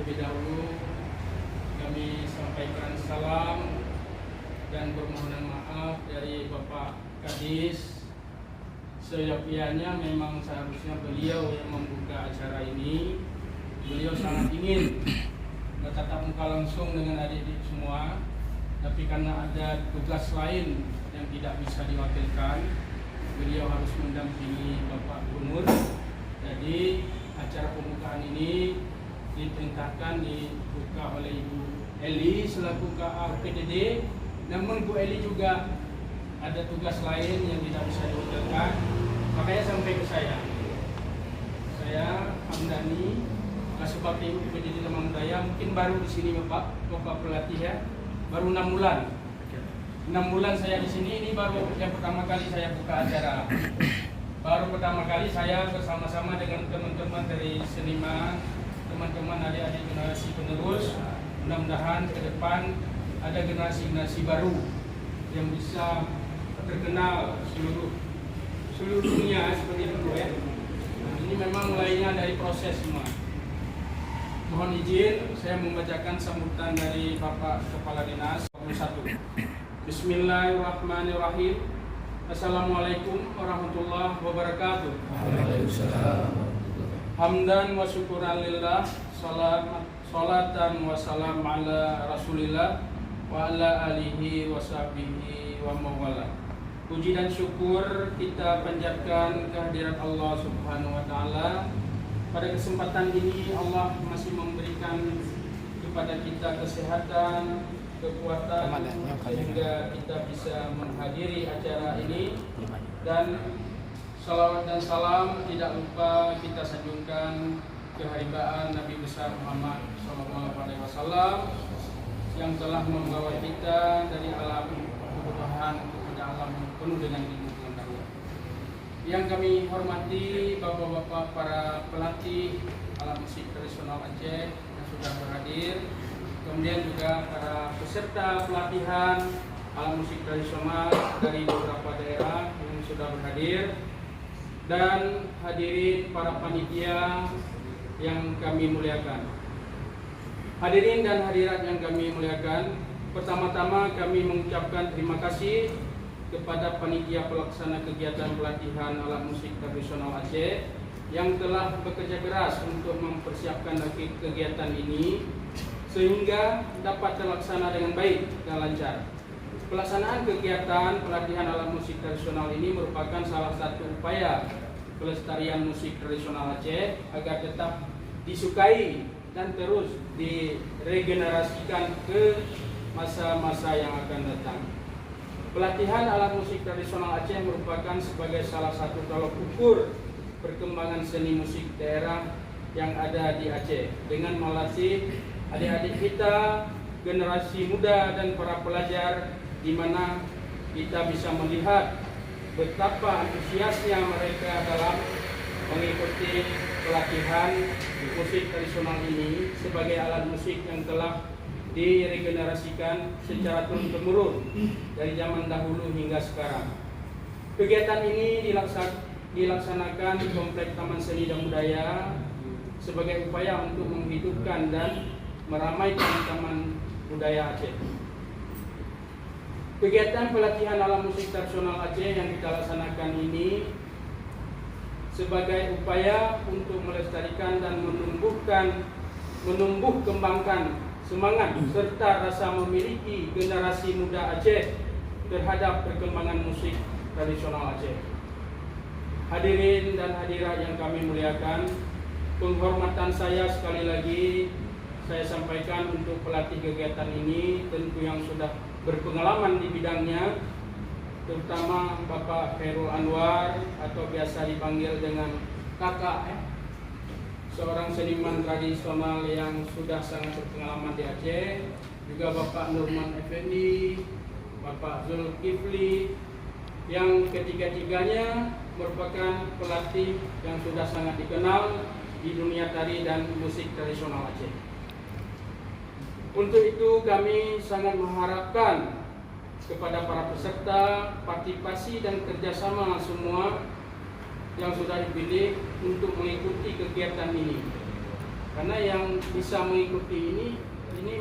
Terlebih dahulu kami sampaikan salam dan permohonan maaf dari Bapak Kadis. Seyogyanya memang seharusnya beliau yang membuka acara ini. Beliau sangat ingin bertatap muka langsung dengan adik-adik semua, tapi karena ada tugas lain yang tidak bisa diwakilkan, beliau harus mendampingi Bapak Gubernur. Jadi acara pembukaan ini diperintahkan dibuka oleh Ibu Eli selaku KA PDD. Namun Bu Eli juga ada tugas lain yang tidak bisa diwakilkan, makanya sampai ke saya. Saya Hamdani, Kasubag Ibu PDD Lemang Daya, mungkin baru di sini Bapak pelatih ya, baru 6 bulan. 6 bulan saya di sini, ini baru yang pertama kali saya buka acara. Baru pertama kali saya bersama-sama dengan teman-teman dari seniman, teman-teman adik-adik generasi penerus. Mudah-mudahan ke depan ada generasi-generasi baru yang bisa terkenal seluruh dunia seperti itu ya. Nah, ini memang mulainya dari proses semua. Mohon izin saya membacakan sambutan dari Bapak Kepala Dinas 21. Bismillahirrahmanirrahim. Assalamualaikum warahmatullahi wabarakatuh. Waalaikumsalam. Hamdan wa syukuran lillah, salatan wa salam ala rasulillah wa ala alihi wa sahbihi wa mawala. Puji dan syukur kita panjatkan kehadirat Allah Subhanahu wa taala. Pada kesempatan ini Allah masih memberikan kepada kita kesehatan, kekuatan sehingga kita bisa menghadiri acara ini. Dan salawat dan salam tidak lupa kita sanjungkan keharibaan Nabi besar Muhammad SAW yang telah membawa kita dari alam kebutuhan kepada alam penuh dengan ilmu pengetahuan. Yang kami hormati bapak-bapak para pelatih alat musik tradisional Aceh yang sudah berhadir, kemudian juga para peserta pelatihan alat musik tradisional dari beberapa daerah yang sudah berhadir, dan hadirin para panitia yang kami muliakan. Hadirin dan hadirat yang kami muliakan, pertama-tama kami mengucapkan terima kasih kepada panitia pelaksana kegiatan pelatihan alat musik tradisional Aceh yang telah bekerja keras untuk mempersiapkan kegiatan ini sehingga dapat terlaksana dengan baik dan lancar. Pelaksanaan kegiatan pelatihan alat musik tradisional ini merupakan salah satu upaya pelestarian musik tradisional Aceh agar tetap disukai dan terus diregenerasikan ke masa-masa yang akan datang. Pelatihan alat musik tradisional Aceh merupakan sebagai salah satu tolok ukur perkembangan seni musik daerah yang ada di Aceh dengan melatih adik-adik kita, generasi muda dan para pelajar, di mana kita bisa melihat betapa antusiasnya mereka dalam mengikuti pelatihan musik tradisional ini sebagai alat musik yang telah diregenerasikan secara turun-temurun dari zaman dahulu hingga sekarang. Kegiatan ini dilaksanakan di Komplek Taman Seni dan Budaya sebagai upaya untuk menghidupkan dan meramaikan taman budaya Aceh. Kegiatan pelatihan alat musik tradisional Aceh yang kita laksanakan ini sebagai upaya untuk melestarikan dan menumbuh kembangkan semangat serta rasa memiliki generasi muda Aceh terhadap perkembangan musik tradisional Aceh. Hadirin dan hadirat yang kami muliakan, penghormatan saya sekali lagi saya sampaikan untuk pelatih kegiatan ini, tentu yang sudah berpengalaman di bidangnya, terutama Bapak Khairul Anwar atau biasa dipanggil dengan Kakak, seorang seniman tradisional yang sudah sangat berpengalaman di Aceh, juga Bapak Nurman Effendi, Bapak Zulkifli, yang ketiga-tiganya merupakan pelatih yang sudah sangat dikenal di dunia tari dan musik tradisional Aceh. Untuk itu kami sangat mengharapkan kepada para peserta partisipasi dan kerjasama semua yang sudah dipilih untuk mengikuti kegiatan ini. Karena yang bisa mengikuti ini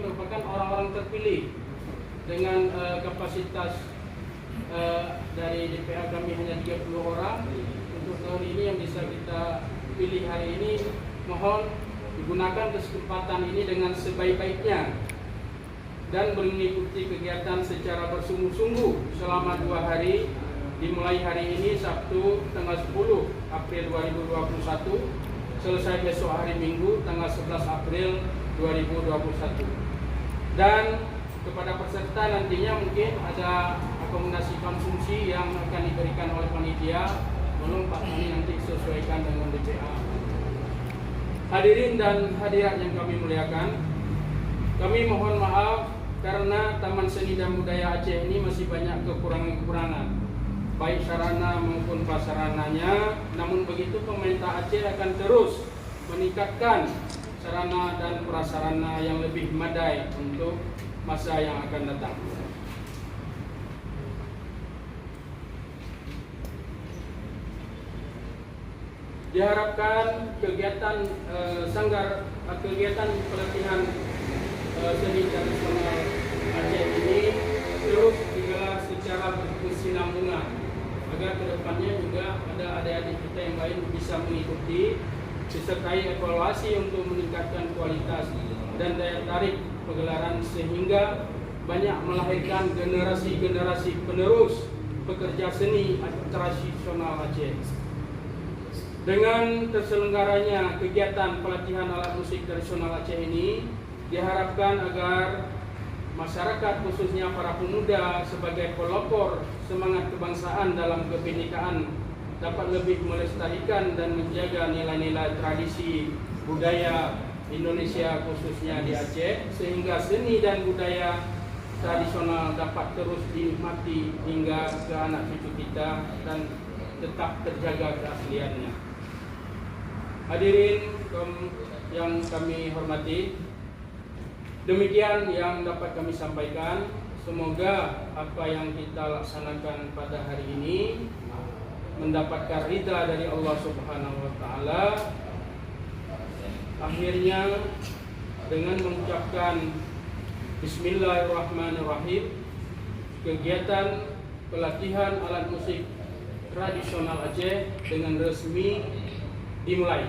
merupakan orang-orang terpilih dengan kapasitas dari DPA kami hanya 30 orang. Untuk tahun ini yang bisa kita pilih hari ini, mohon digunakan kesempatan ini dengan sebaik-baiknya dan mengikuti kegiatan secara bersungguh-sungguh selama 2 hari, dimulai hari ini Sabtu tanggal 10 April 2021, selesai besok hari Minggu tanggal 11 April 2021. Dan kepada peserta nantinya mungkin ada akomodasi konsumsi yang akan diberikan oleh panitia, tolong Pak Tani nanti sesuaikan dengan DPA. Hadirin dan hadirat yang kami muliakan, kami mohon maaf karena Taman Seni dan Budaya Aceh ini masih banyak kekurangan-kekurangan, baik sarana maupun prasarananya. Namun begitu, pemerintah Aceh akan terus meningkatkan sarana dan prasarana yang lebih memadai untuk masa yang akan datang. Diharapkan kegiatan kegiatan pelatihan seni tradisional Aceh ini terus digelar secara berkesinambungan agar kedepannya juga ada adik-adik kita yang lain bisa mengikuti, disertai evaluasi untuk meningkatkan kualitas dan daya tarik pegelaran sehingga banyak melahirkan generasi-generasi penerus pekerja seni tradisional Aceh. Dengan terselenggaranya kegiatan pelatihan alat musik tradisional Aceh ini, diharapkan agar masyarakat khususnya para pemuda sebagai pelopor semangat kebangsaan dalam kebinekaan dapat lebih melestarikan dan menjaga nilai-nilai tradisi budaya Indonesia khususnya di Aceh, sehingga seni dan budaya tradisional dapat terus dinikmati hingga ke anak cucu kita dan tetap terjaga keasliannya. Hadirin yang kami hormati, demikian yang dapat kami sampaikan. Semoga apa yang kita laksanakan pada hari ini mendapatkan ridha dari Allah Subhanahu wa Ta'ala. Akhirnya dengan mengucapkan Bismillahirrahmanirrahim, kegiatan pelatihan alat musik tradisional Aceh dengan resmi dimulai.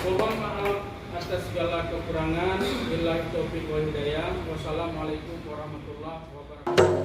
Mohon maaf atas segala kekurangan. Billahi taufiq wal hidayah. Wassalamualaikum warahmatullahi wabarakatuh.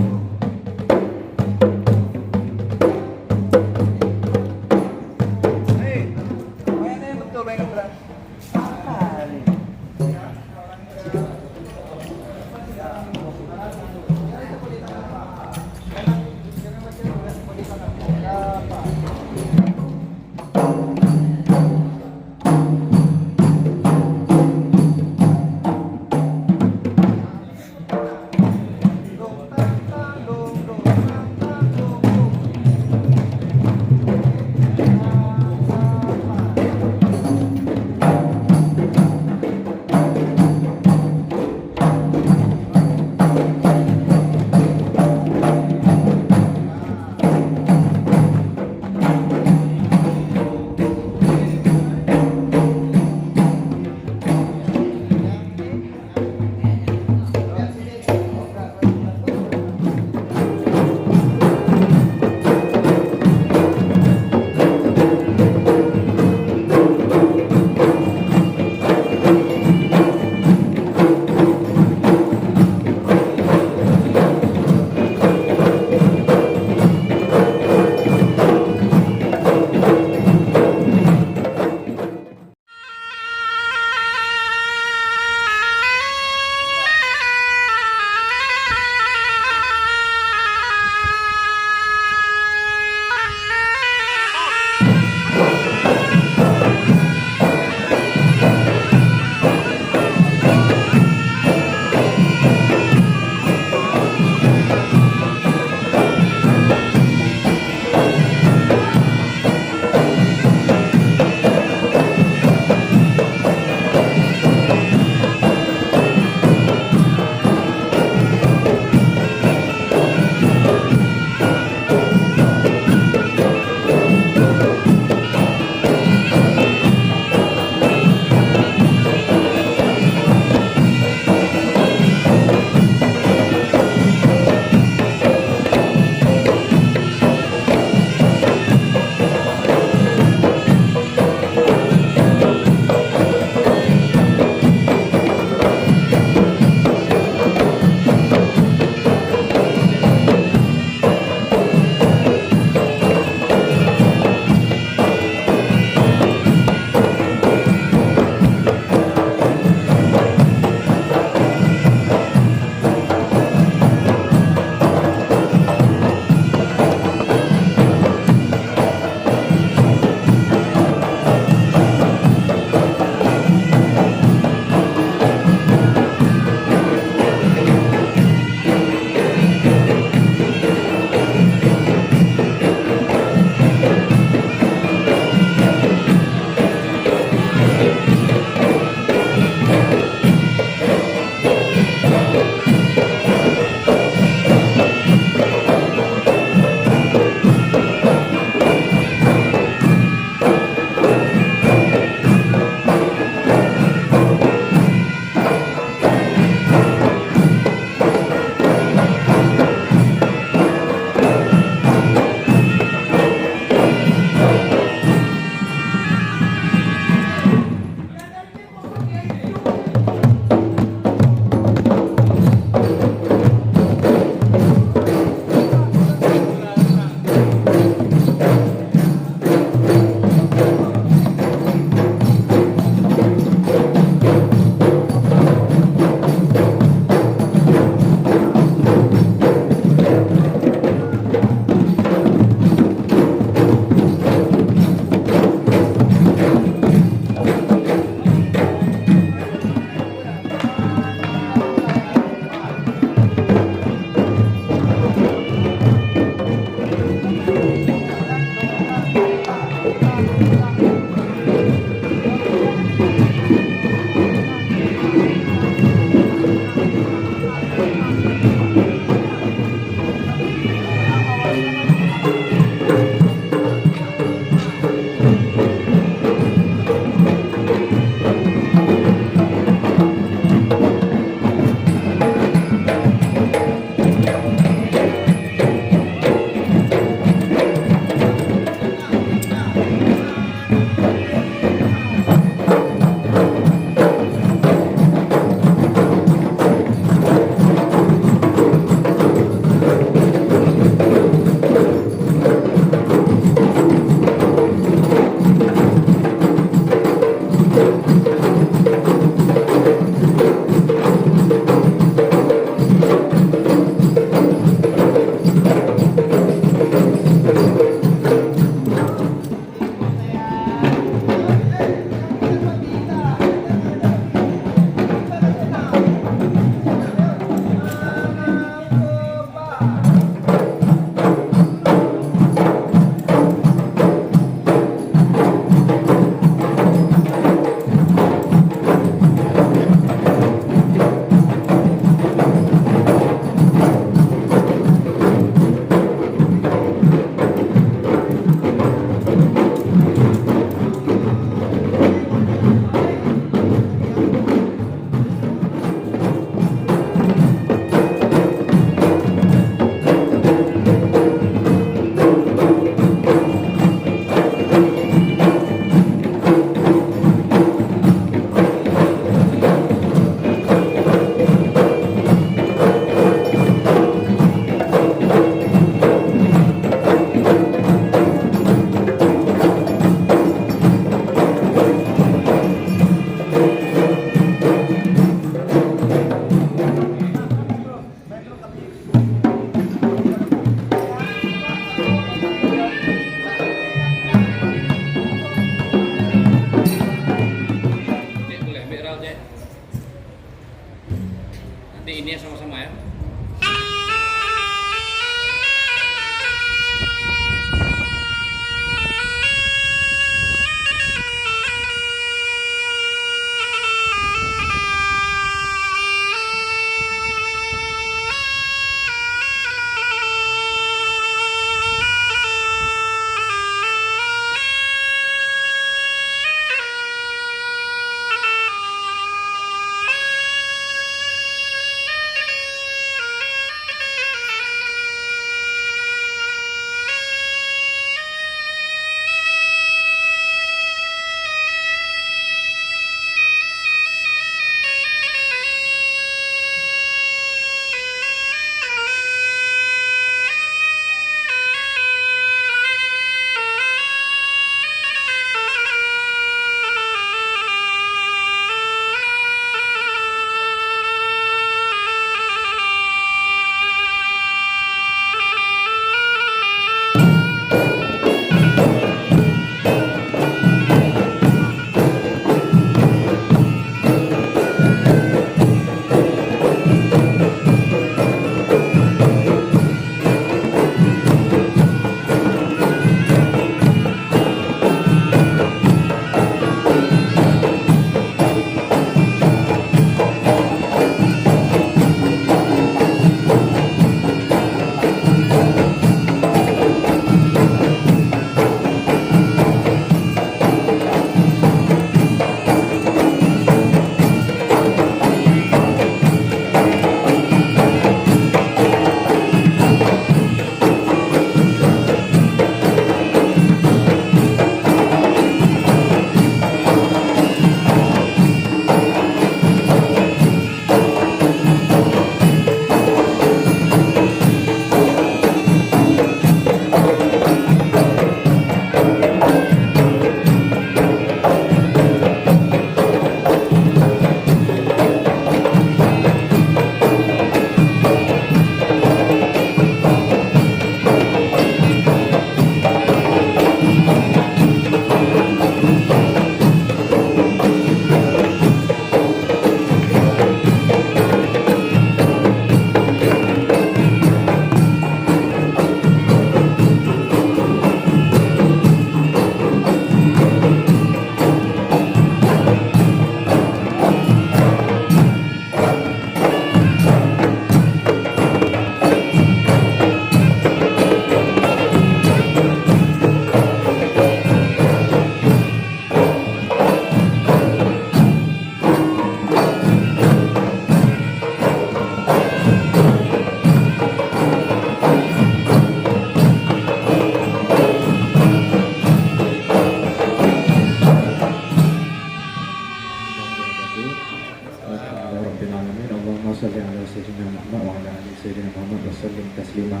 diterima.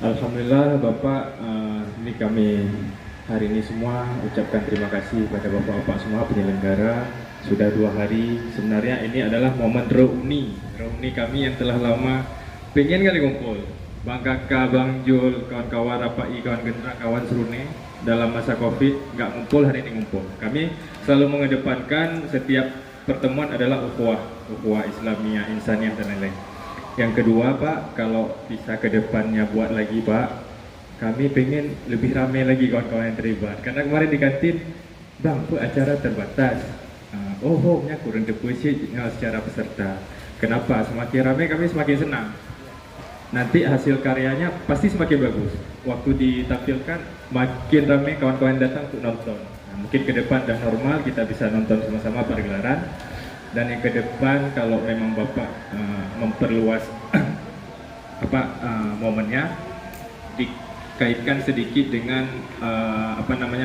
Alhamdulillah Bapak, ini kami hari ini semua ucapkan terima kasih pada Bapak-Bapak semua penyelenggara. Sudah 2 hari, sebenarnya ini adalah momen reuni kami yang telah lama pengen kali kumpul. Bang Kakak, Bang Jul, kawan-kawan Rapai, kawan Gendra, kawan Serune, dalam masa Covid nggak ngumpul, hari ini ngumpul. Kami selalu mengedepankan setiap pertemuan adalah ukhuwah Islamiyah, insaniyah dan lain-lain. Yang kedua Pak, kalau bisa ke depannya buat lagi Pak, kami pengen lebih ramai lagi kawan-kawan yang terlibat. Karena kemarin di kantin, Bang, itu acara terbatas. Nya kurang deposit secara peserta. Kenapa? Semakin ramai kami semakin senang. Nanti hasil karyanya pasti semakin bagus. Waktu ditampilkan, makin ramai kawan-kawan datang untuk nonton. Nah, mungkin ke depan dah normal, kita bisa nonton sama-sama pergelaran. Dan yang ke depan kalau memang Bapak memperluas momennya, dikaitkan sedikit dengan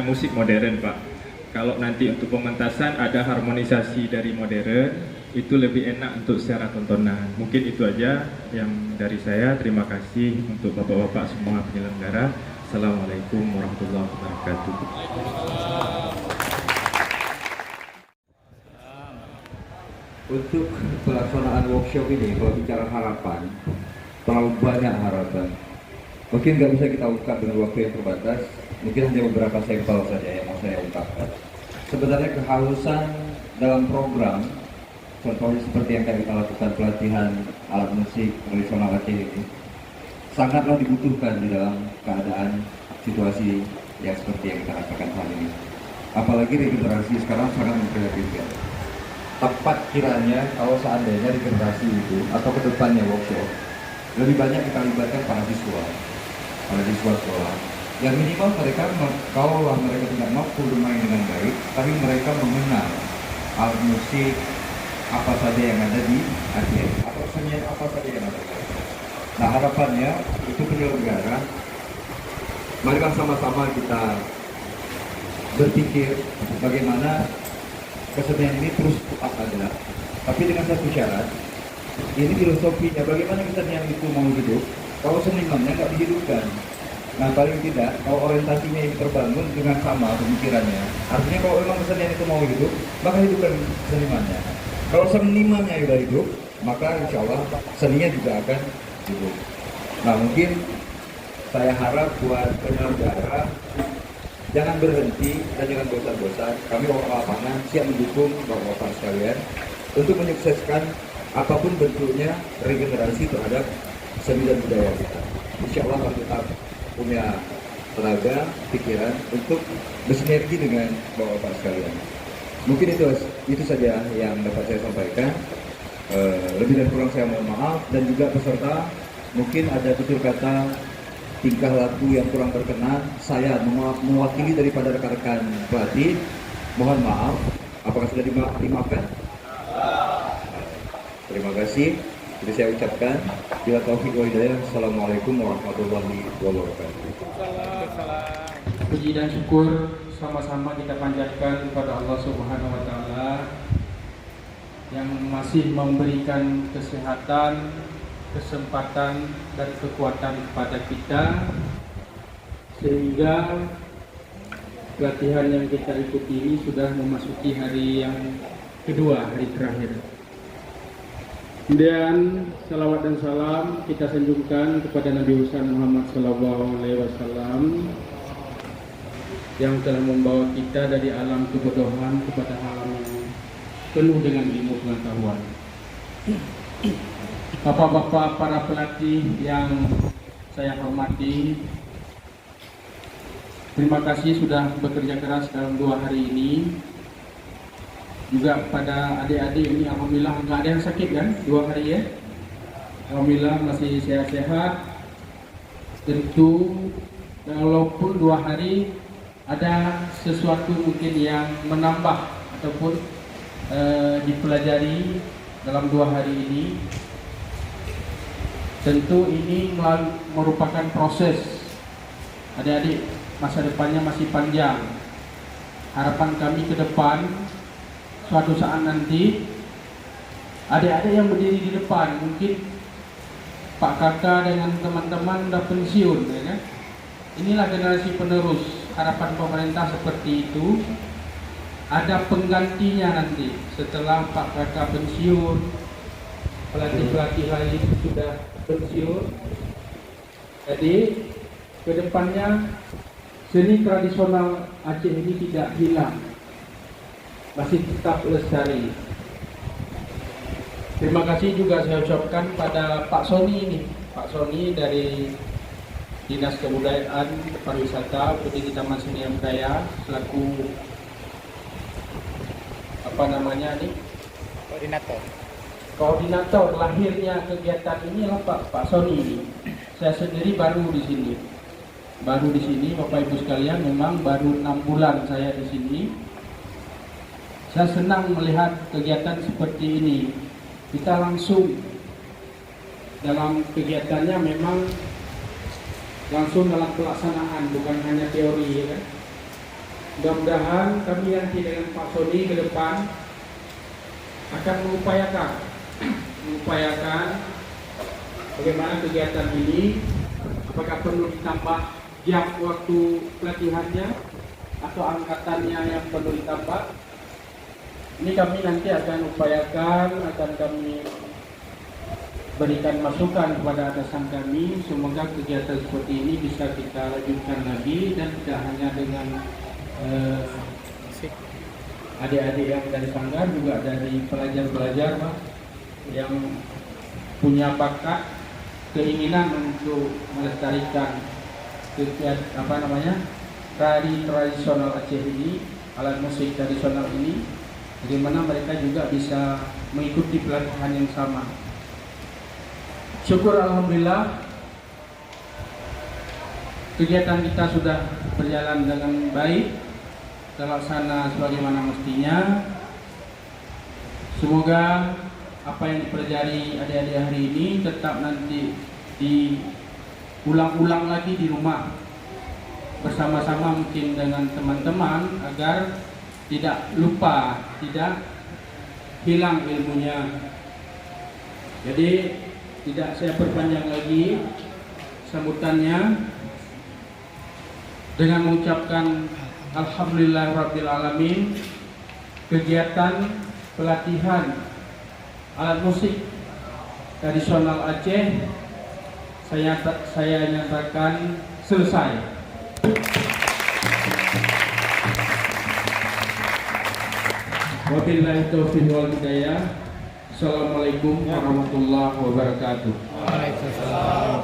musik modern Pak. Kalau nanti untuk pementasan ada harmonisasi dari modern, itu lebih enak untuk secara tontonan. Mungkin itu aja yang dari saya. Terima kasih untuk Bapak-Bapak semua penyelenggara. Assalamualaikum warahmatullahi wabarakatuh. Untuk pelaksanaan workshop ini, kalau bicara harapan, terlalu banyak harapan. Mungkin nggak bisa kita ungkap dengan waktu yang terbatas. Mungkin hanya beberapa sampel saja yang mau saya ungkapkan. Sebenarnya kehausan dalam program, contohnya seperti yang kita lakukan pelatihan alat musik tradisional Aceh ini, sangatlah dibutuhkan di dalam keadaan situasi yang seperti yang kita rasakan hari ini. Apalagi regenerasi sekarang sangat memprihatinkan. Tepat kiranya kalau seandainya regenerasi itu atau kedepannya workshop lebih banyak kita libatkan para siswa sekolah. Yang minimal mereka, kalau mereka tidak mampu bermain dengan baik, tapi mereka mengenal alat musik apa saja yang ada di Aceh atau seni apa saja yang ada. Nah harapannya itu penyelenggara, marilah sama-sama kita berpikir bagaimana kesenian ini terus tetap ada, tapi dengan satu syarat. Ini filosofinya, bagaimana kesenian itu mau hidup kalau senimannya nggak dihidupkan. Nah paling tidak kalau orientasinya ini terbangun dengan sama pemikirannya, artinya kalau memang kesenian itu mau hidup, maka hidupkan senimannya. Kalau senimannya sudah hidup, maka insya Allah seninya juga akan hidup. Nah mungkin saya harap buat penyelenggara jangan berhenti dan jangan bosan-bosan. Kami orang lapangan siap mendukung Bapak-Bapak sekalian untuk menyukseskan apapun bentuknya regenerasi terhadap seni dan budaya kita. Insya Allah kami tetap punya tenaga, pikiran untuk bersinergi dengan Bapak-Bapak sekalian. Mungkin itu saja yang dapat saya sampaikan. Lebih dan kurang saya mohon maaf, dan juga peserta mungkin ada tutur kata tingkah laku yang kurang berkenan, saya mewakili daripada rekan-rekan pelatih, mohon maaf. Apakah sudah dimaafkan? Terima kasih. Jadi saya ucapkan bila taufik wa hidayah. Assalamualaikum warahmatullahi wabarakatuh. Puji dan syukur sama-sama kita panjatkan kepada Allah Subhanahu wa taala yang masih memberikan kesehatan, kesempatan dan kekuatan kepada kita sehingga pelatihan yang kita ikuti ini sudah memasuki hari yang kedua, hari terakhir. Kemudian salawat dan salam kita sanjungkan kepada Nabi besar Muhammad SAW yang telah membawa kita dari alam kebodohan kepada alam yang penuh dengan ilmu pengetahuan. Bapak-bapak para pelatih yang saya hormati, terima kasih sudah bekerja keras dalam 2 hari ini. Juga pada adik-adik ini, alhamdulillah nggak ada yang sakit kan 2 hari ya. Alhamdulillah masih sehat-sehat. Tentu walaupun 2 hari ada sesuatu mungkin yang menambah ataupun dipelajari dalam 2 hari ini. Tentu ini merupakan proses. Adik-adik masa depannya masih panjang. Harapan kami ke depan, suatu saat nanti adik-adik yang berdiri di depan mungkin Pak Kakak dengan teman-teman udah pensiun, ya kan? Inilah generasi penerus. Harapan pemerintah seperti itu. Ada penggantinya nanti setelah Pak Kakak pensiun, pelatih-pelatih lain sudah pensiun. Jadi kedepannya seni tradisional Aceh ini tidak hilang, masih tetap lestari. Terima kasih juga saya ucapkan pada Pak Sony ini, Pak Sony dari Dinas Kebudayaan Pariwisata di Taman Seni Budaya selaku koordinator lahirnya kegiatan ini lah Pak Sony ini. Saya sendiri baru di sini. Bapak Ibu sekalian, memang baru 6 bulan saya di sini. Saya senang melihat kegiatan seperti ini. Kita langsung dalam kegiatannya memang langsung dalam pelaksanaan, bukan hanya teori, ya kan? Mudah-mudahan kami nanti dengan Pak Sony ke depan akan mengupayakan bagaimana kegiatan ini, apakah perlu ditambah jam waktu pelatihannya atau angkatannya yang perlu ditambah. Ini kami nanti akan upayakan, akan kami berikan masukan kepada atasan kami. Semoga kegiatan seperti ini bisa kita lanjutkan lagi dan tidak hanya dengan adik-adik yang dari sanggar, juga dari pelajar-pelajar Pak, yang punya bakat, keinginan untuk melestarikan tari tradisional Aceh ini, alat musik tradisional ini, bagaimana mereka juga bisa mengikuti pelatihan yang sama. Syukur alhamdulillah kegiatan kita sudah berjalan dengan baik, terlaksana sebagaimana mestinya. Semoga apa yang dipelajari adik-adik hari ini tetap nanti diulang-ulang lagi di rumah bersama-sama mungkin dengan teman-teman, agar tidak lupa, tidak hilang ilmunya. Jadi tidak saya perpanjang lagi sambutannya dengan mengucapkan Alhamdulillahirrabbilalamin. Kegiatan pelatihan alat musik tradisional Aceh saya nyatakan selesai. Wabillahi taufiq wal hidayah. Assalamualaikum warahmatullahi wabarakatuh. Waalaikumsalam.